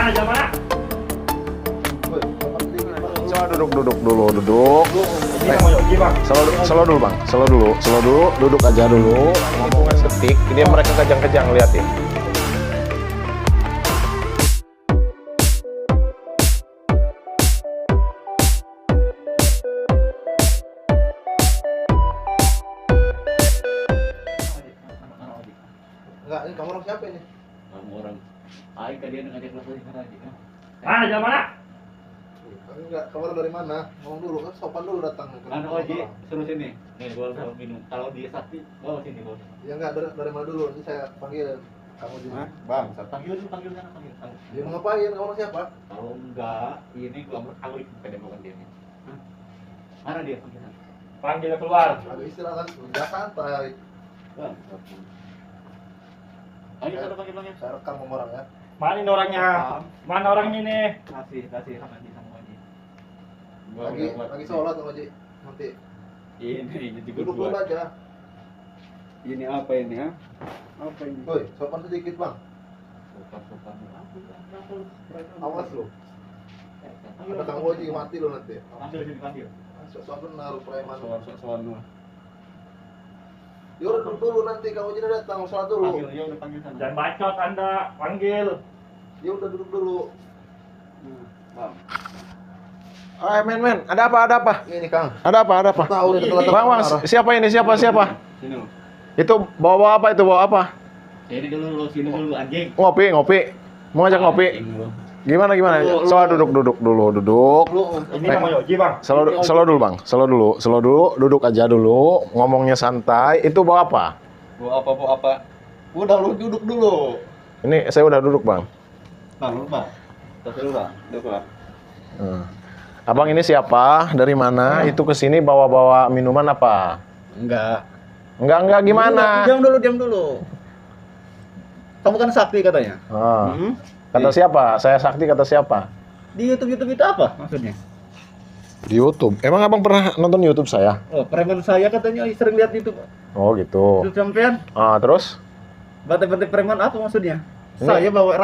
Mana jam mana? Coba duduk dulu, duduk. Ini mau yogi bang. Slow dulu bang, slow dulu, duduk aja dulu. Ngomongnya setik, dia mereka kejang-kejang liatin. Enggak, ini kamu orang siapa ini? Kamu orang. Ay, kalian ngajak telepon aja. Mana jam mana? Enggak, kamu orang dari mana? Ngomong dulu, kan sopan dulu datang. Anu Oji, suruh sini. Nih, gua mau minum. Kalau dia sakti, bawa sini, bawa. Ya enggak, dari mana dulu? Ini saya panggil kamu di Hah? Bang, saya panggil sana, panggil. Dia mau ngapain? Kamu orang siapa? Kalau enggak, ini gua mau pada bukan dia nih. Hah? Mana dia panggil? Panggil keluar. Ada istirahat, udah santai. Bang. Ayo kita panggil. Saya rekam ngomong orang ya. Mana ini orangnya? Mana orangnya nih? Kasih sama Oji. Lagi sholat sama Ji. Nanti Ini juga duduk dulu aja. Ini apa ini, ha? Apa ini? Woi, sopan sedikit bang. Sopan. Awas lu. Ada Kang Oji mati lu nanti. Panggil. Soal benar preman. Soal lu. Ya udah duduk dulu nanti Kang Oji udah datang, sholat dulu. Ya udah panggil sana. Jangan bacot Anda, panggil. Ya udah duduk dulu. Bang. Men, ada apa? Ini Kang. Ada apa? Tahu nih telat. Bang, siapa ini? Siapa? Sini lu. Itu bawa apa? Sini dulu anjing. Ngopi. Mau ngajak ngopi? Gimana? Coba duduk dulu. Ini mau yogi bang. Slow dulu, duduk aja dulu. Ngomongnya santai. Itu bawa apa? Bawa apa? Udah lu duduk dulu. Ini saya udah duduk, Bang. Bang, lu Bang. Tos dulu, Bang. Duduk, Bang. Abang ini siapa? Dari mana? Itu kesini bawa minuman apa? Enggak Gimana? Diam dulu. Kamu kan sakti katanya. Kata siapa? Saya sakti kata siapa? Di YouTube itu apa maksudnya? Di YouTube. Emang abang pernah nonton YouTube saya? Oh, preman saya katanya sering lihat YouTube. Oh gitu. Itu sampean Terus? bantai-bantai preman apa maksudnya? Saya bawa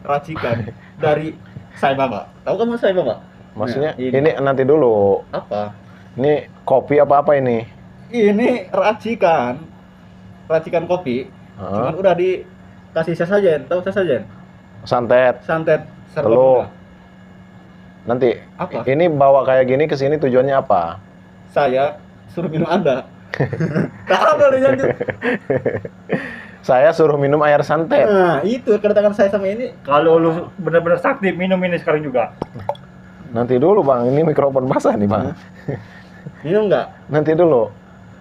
racikan dari Sai Baba. Tahu kamu Sai Baba? Maksudnya Nah, ini nanti dulu. apa? Ini kopi apa ini? Ini racikan kopi. Cuman udah dikasih sasajen, tahu sasajen? Santet. Santet Telur. serba. Nanti. Apa? Ini bawa kayak gini ke sini tujuannya apa? Saya suruh minum Anda. Tahu boleh lanjut. Saya suruh minum air santet. Nah, itu kedatangan saya sama ini. Kalau lu benar-benar sakti, minum ini sekarang juga. Nanti dulu Bang, ini mikrofon basah nih Bang. Minum enggak? Nanti dulu.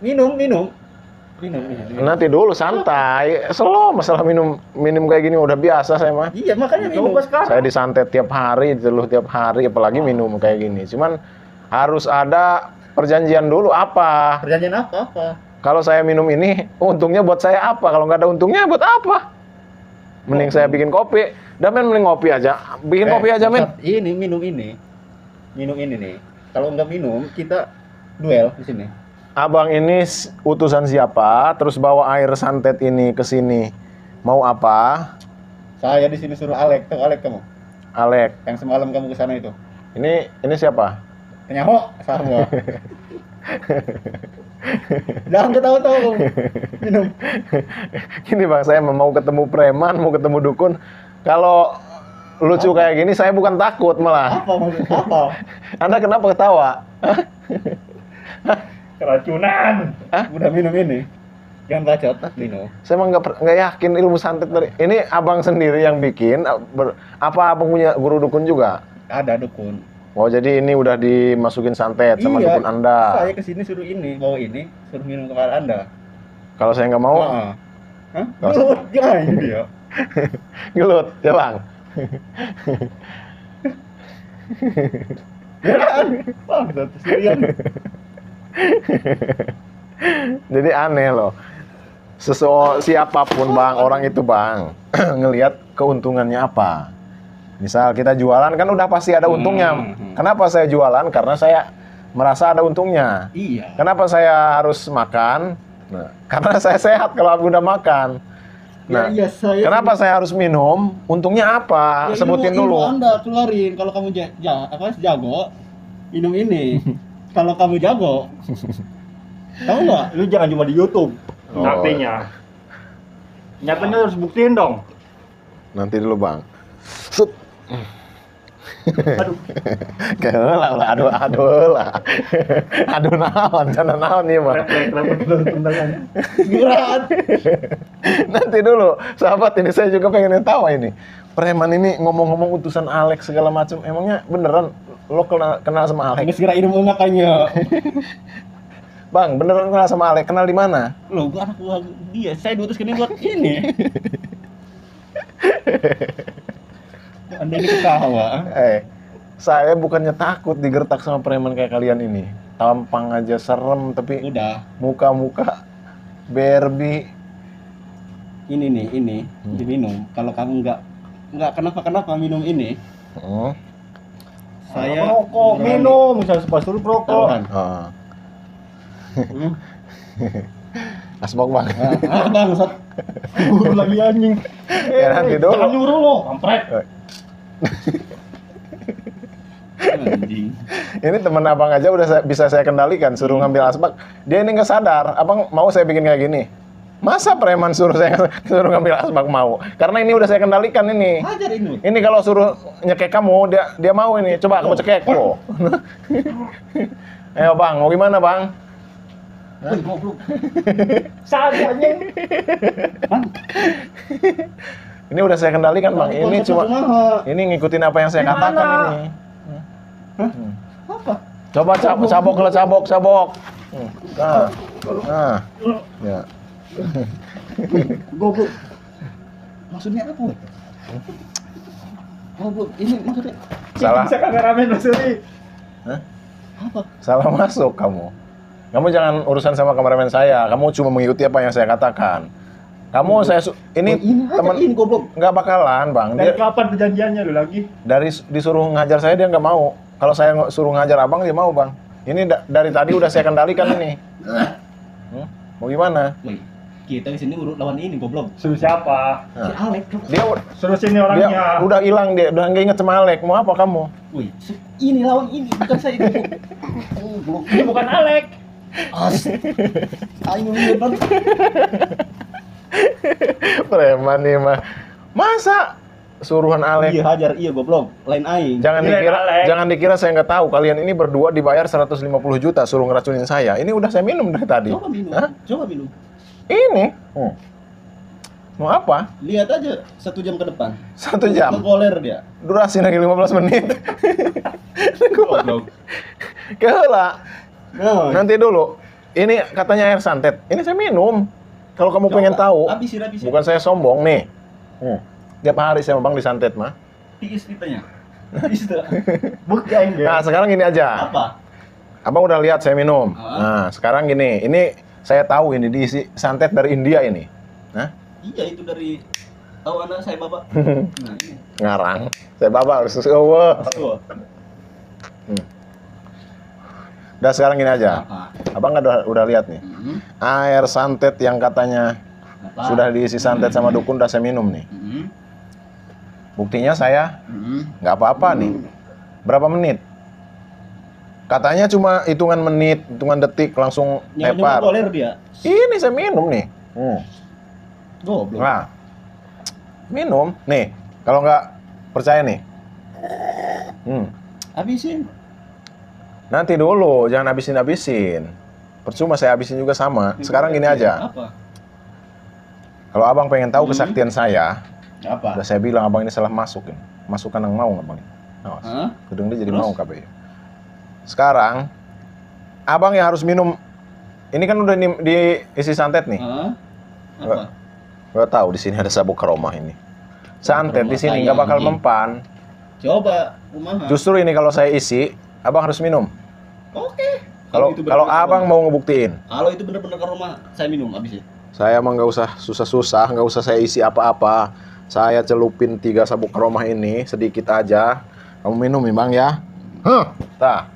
Minum. Nanti dulu santai. Slow masalah minum kayak gini udah biasa saya mah. Iya, makanya minum sekarang. Saya disantet tiap hari, diteluh tiap hari, apalagi minum kayak gini. Cuman harus ada perjanjian dulu apa? Perjanjian apa? Kalau saya minum ini, untungnya buat saya apa? Kalau nggak ada untungnya buat apa? Mending saya bikin kopi. Mending ngopi aja. Bikin kopi aja, men. Ini minum ini nih. Kalau nggak minum, kita duel di sini. Abang ini utusan siapa? Terus bawa air santet ini ke sini. Mau apa? Saya di sini suruh Alek. Tahu Alek kamu? Alek. Yang semalam kamu ke sana itu. Ini siapa? Nyaho sama. Jangan ketawa-tawa kamu. Minum. Gini Bang, saya mau ketemu preman, mau ketemu dukun. Kalau lucu kayak gini, saya bukan takut malah. Apa? Anda kenapa ketawa? Keracunan. Udah minum ini. Jangan bacot, minum. Saya emang nggak yakin ilmu santet dari ini abang sendiri yang bikin. Apa abang punya guru dukun juga? Ada dukun. Oh jadi ini udah dimasukin santet sama Iya, dukun Anda. Saya kesini suruh bawa ini, suruh minum kepada Anda. Kalau saya nggak mau, Hah? Gelut, jangan dia. gelut ya Bang. Bang, satu sirian. Jadi aneh loh. Siapapun Bang, orang itu Bang, ngelihat keuntungannya apa. Misal kita jualan kan udah pasti ada untungnya. Kenapa saya jualan? Karena saya merasa ada untungnya. Iya. Kenapa saya harus makan? Nah, karena saya sehat kalau aku udah makan. Nah, iya saya. kenapa saya harus minum? Untungnya apa? Ya, Sebutin ilmu dulu. Anda keluarin kalau kamu jago minum ini. Kalau kamu jago, tahu nggak? Lu jangan cuma di YouTube. Oh. Artinya. Nyatanya harus buktiin dong. Nanti dulu bang. Sut. Aduh. Kelah lah, aduh lah. Aduh naon, jangan naon nih mah. Tendangannya. Berat. Nanti dulu, sahabat ini saya juga pengen tahu ini. Preman ini ngomong-ngomong utusan Alex segala macam. Emangnya beneran lo kenal sama Alex? Ini segera ilmu makanya. Bang, beneran kenal sama Alex? Kenal di mana? Loh, gua anak gua dia. Saya diutus ke ini buat ini. Anda ini ketawa. Saya bukannya takut digertak sama preman kayak kalian ini. Tampang aja serem, tapi Udah. muka-muka Barbie. Ini nih, diminum. Kalau kamu nggak kenapa minum ini, saya rokok, minum, misalnya pas dulu rokok. Taruhan. Oh. Asbak bang. Bangsat. Buru lagi anjing. Ya, nanti dulu. Jangan nyuruh lo, kampret. Anjing. Ini teman abang aja udah bisa saya kendalikan, suruh ngambil asbak. Dia ini nggak sadar, abang mau saya bikin kayak gini. Masa preman suruh ngambil asbak mau? Karena ini udah saya kendalikan ini. Hajar ini. Ini kalau suruh nyekek kamu, dia mau ini. Coba kamu cekek lo. Ayo bang, mau gimana bang? Woi, goblok. Saja anjing. Ini udah saya kendalikan bang. Ini Konsep cuma kumaha. ini ngikutin apa yang saya Gimana? katakan ini. Apa? Coba cabok lah, cabok. Nah, ya. Goblok. Maksudnya apa? Woi? Goblok, ini maksudnya Salah, Bisa kameramen Mas Suri. apa? salah masuk kamu. Kamu jangan urusan sama kameramen saya. Kamu cuma mengikuti apa yang saya katakan. Kamu ini teman ini goblok. nggak bakalan bang. Dari Dia kapan perjanjiannya lu lagi? disuruh ngajar saya dia nggak mau. Kalau saya suruh ngajar abang dia mau bang. Ini dari tadi udah saya kendalikan ini. Mau gimana? Woi, kita di sini urut lawan ini goblok. Suruh siapa? Si Alex. Dia Suruh sini dia orangnya. udah hilang, dia udah nggak inget sama Alek. Mau apa kamu? Woi, ini lawan ini bukan saya goblok. Goblok. Ini bukan Alek. Ayo nyebar. Preman nih mah. Masa suruhan Alek? Iya hajar, iya goblok. Lain aing. Jangan dikira saya nggak tahu. Kalian ini berdua dibayar 150 juta suruh ngeracunin saya. Ini udah saya minum dari tadi. Coba minum. Hah? Coba minum. Ini. Mau apa? Lihat aja 1 jam ke depan. 1 jam. Koler dia. Durasi lagi 15 menit. Goblok. Keheula. Nah, Nanti dulu. Ini katanya air santet. Ini saya minum. Kalau kamu pengen tahu, Habisin. bukan saya sombong nih. Tiap hari saya bang disantet mah. Tiis ditanya. Tiis tuh. Bukti aing Nah, sekarang gini aja. Apa? Abang udah lihat saya minum. Ah. Nah, sekarang gini. Ini saya tahu ini diisi santet dari India ini. Nah, Iya itu dari tahu anak saya bapak. Nah, ini. ngarang. Saya bapak harus Allah. Tuh. Udah sekarang gini aja. Apa? Abang udah lihat nih. Hmm. Air santet yang katanya Apa? sudah diisi santet sama dukun udah saya minum nih. Hmm. Buktinya saya Hmm. nggak apa-apa nih. Berapa menit? Katanya cuma hitungan menit, hitungan detik langsung Nyawa tepar. koler dia. Ini saya minum nih. Goblok. Nah, minum nih. Kalau nggak percaya nih. Habisin. Nanti dulu, jangan habisin. Percuma saya habisin juga sama. Sekarang gini aja. Apa? Kalau abang pengen tahu kesaktian saya, Apa? udah saya bilang abang ini salah masukin. Masukkan yang mau nggak bang? Awas. Hah? Gedung dia jadi Terus? mau KB. Sekarang, abang yang harus minum. Ini kan udah diisi santet nih. Hah? Apa? Gak tahu di sini ada sabuk aroma ini. Santet di sini Sayang, nggak bakal anjing. mempan. Coba kumaha. Justru ini kalau saya isi, abang harus minum. Oke. Kalau itu kalau benar-benar abang aroma. mau ngebuktiin, Kalau itu benar-benar aroma, saya minum habis ya. saya emang nggak usah susah-susah, nggak usah saya isi apa-apa. Saya celupin 3 sabuk aroma ini sedikit aja. Kamu minum nih bang ya. Tah.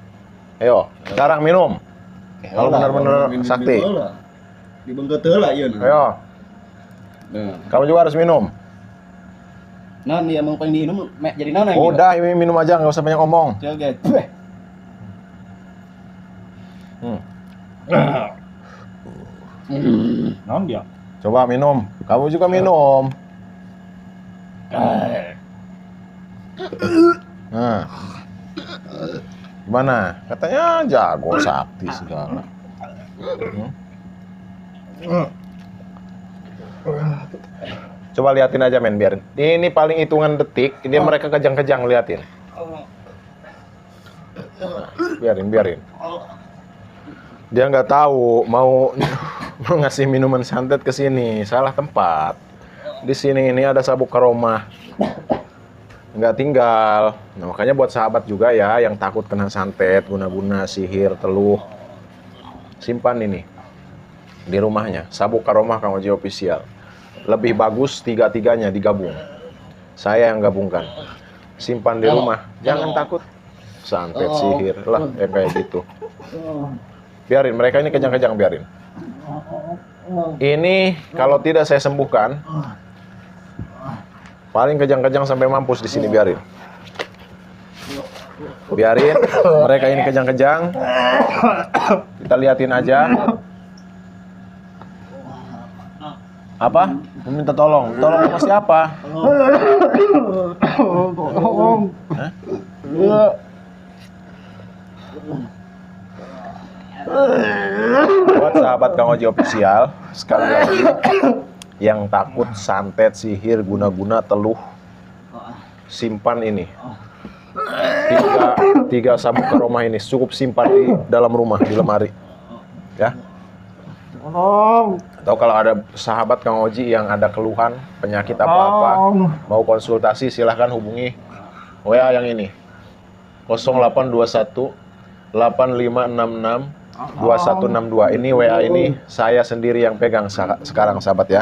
Ayo, sekarang minum. Kalau benar-benar sakti. Di bengket heula ieu nah. Ayo. Kamu juga harus minum. Non dia mau pengen diminum, jadi non yang Udah, ini minum aja, nggak usah banyak ngomong. Coba. Non dia. Coba minum. Kamu juga minum. Nah. Gimana? Katanya jago sakti segala. Coba liatin aja men, biarin. Ini paling hitungan detik, dia mereka kejang-kejang liatin. Nah, biarin. Dia nggak tahu mau ngasih minuman santet ke sini, salah tempat. Di sini ini ada sabuk karomah, nggak tinggal. Nah, makanya buat sahabat juga ya yang takut kena santet, guna-guna sihir, teluh, simpan ini di rumahnya. Sabuk karomah Kang Oji Official. Lebih bagus tiga-tiganya digabung. Saya yang gabungkan. Simpan di rumah, jangan takut santet, sihir lah, kayak gitu. Biarin, mereka ini kejang-kejang, biarin. Ini kalau tidak saya sembuhkan, paling kejang-kejang sampai mampus di sini, biarin. Biarin, mereka ini kejang-kejang. Kita liatin aja. Apa? Meminta tolong. Tolong sama siapa? Hah? Buat sahabat Kang Oji Official, sekali lagi yang takut santet, sihir, guna-guna, teluh, simpan ini. Tiga sabuk karomah ini cukup simpan di dalam rumah, di lemari. Ya. Atau kalau ada sahabat Kang Oji yang ada keluhan, penyakit apa-apa, mau konsultasi silahkan hubungi WA yang ini. 0821 8566 2162. Ini WA ini saya sendiri yang pegang sekarang sahabat ya.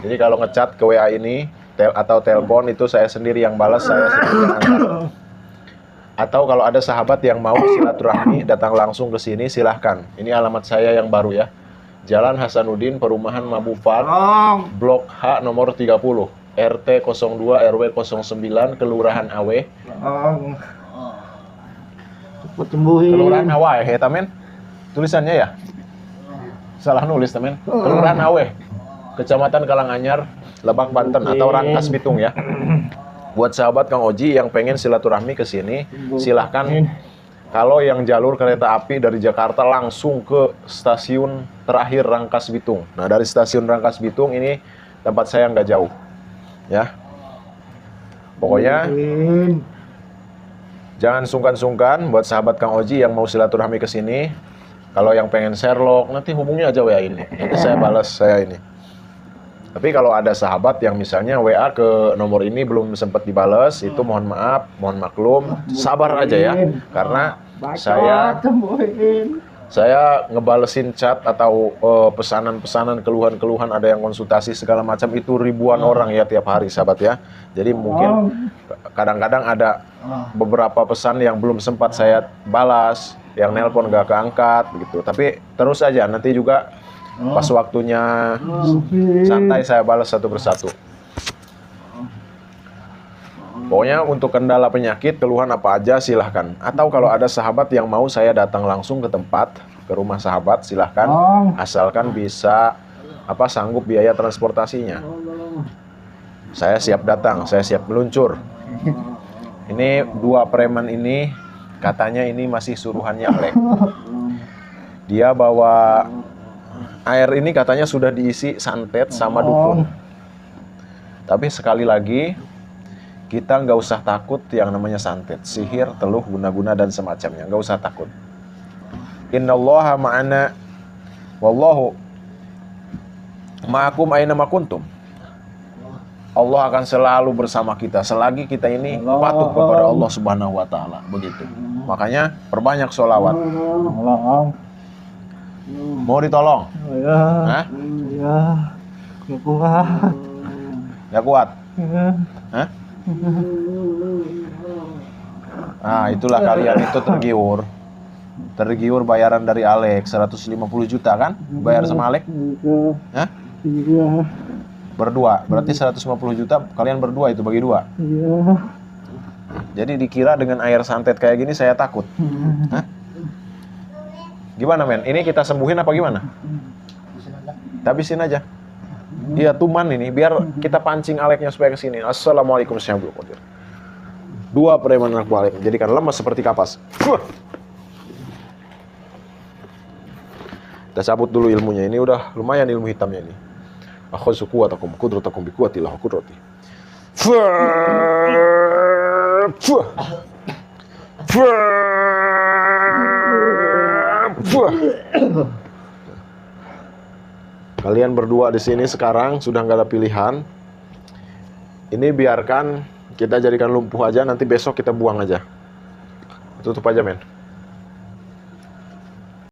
Jadi kalau ngechat ke WA ini atau telepon itu saya sendiri yang balas, saya sendiri yang angkat. Atau kalau ada sahabat yang mau silaturahmi datang langsung ke sini silahkan. Ini alamat saya yang baru ya. Jalan Hasanuddin, Perumahan Mabufat, Blok H nomor 30, RT 02 RW 09, Kelurahan Awe. Cepet sembuhin. Kelurahan Awe, ya tamen? Tulisannya ya? Salah nulis tamen. Kelurahan Awe, Kecamatan Kalanganyar, Lebak Banten atau Rangkas Bitung ya. Buat sahabat Kang Oji yang pengen silaturahmi ke sini, silahkan. Kalau yang jalur kereta api dari Jakarta langsung ke stasiun terakhir Rangkas Bitung. Nah dari stasiun Rangkas Bitung ini tempat saya nggak jauh, ya. Pokoknya jangan sungkan-sungkan buat sahabat Kang Oji yang mau silaturahmi ke sini. Kalau yang pengen Sherlock nanti hubungi aja WA ini. Nanti saya balas saya ini. Tapi kalau ada sahabat yang misalnya WA ke nomor ini belum sempat dibales, itu mohon maaf, mohon maklum, sabar aja ya. Karena saya ngebalesin chat atau pesanan-pesanan, keluhan-keluhan, ada yang konsultasi segala macam itu ribuan orang ya tiap hari sahabat ya. Jadi mungkin kadang-kadang ada beberapa pesan yang belum sempat saya balas, yang nelpon gak keangkat begitu. Tapi terus aja nanti juga pas waktunya santai saya balas satu persatu. Pokoknya untuk kendala penyakit, keluhan apa aja silahkan. Atau kalau ada sahabat yang mau saya datang langsung ke tempat, ke rumah sahabat silahkan. Asalkan bisa sanggup biaya transportasinya. Saya siap datang, saya siap meluncur. Ini dua preman ini katanya ini masih suruhannya Alek. Dia bawa air ini katanya sudah diisi santet sama dukun. Tapi sekali lagi, kita nggak usah takut yang namanya santet, sihir, teluh, guna-guna, dan semacamnya. Nggak usah takut. Innallaha ma'ana wallahu ma'akum aina ma kuntum. Allah akan selalu bersama kita selagi kita ini patuh kepada Allah Subhanahu wa taala. Begitu. Makanya perbanyak sholawat. Mau ditolong? Hah? Gak kuat. Gak kuat? Hah? Nah, itulah kalian itu tergiur bayaran dari Alek 150 juta kan? Bayar sama Alek? Hah? Iya. Berdua. Berarti 150 juta kalian berdua itu bagi dua. Iya. Jadi dikira dengan air santet kayak gini saya takut. Hah? Gimana men? Ini kita sembuhin apa gimana? Habisin aja. Iya tuman ini, biar kita pancing Aleknya supaya kesini. Assalamualaikum warahmatullahi wabarakatuh. Dua preman anak buah Alek jadikan lemas seperti kapas. Kita cabut dulu ilmunya. Ini udah lumayan ilmu hitamnya ini. Akhuzu quwwatakum qudratakum bi quwwatillah wa qudrati. Kalian berdua di sini sekarang sudah nggak ada pilihan. Ini biarkan kita jadikan lumpuh aja, nanti besok kita buang aja. Tutup aja men.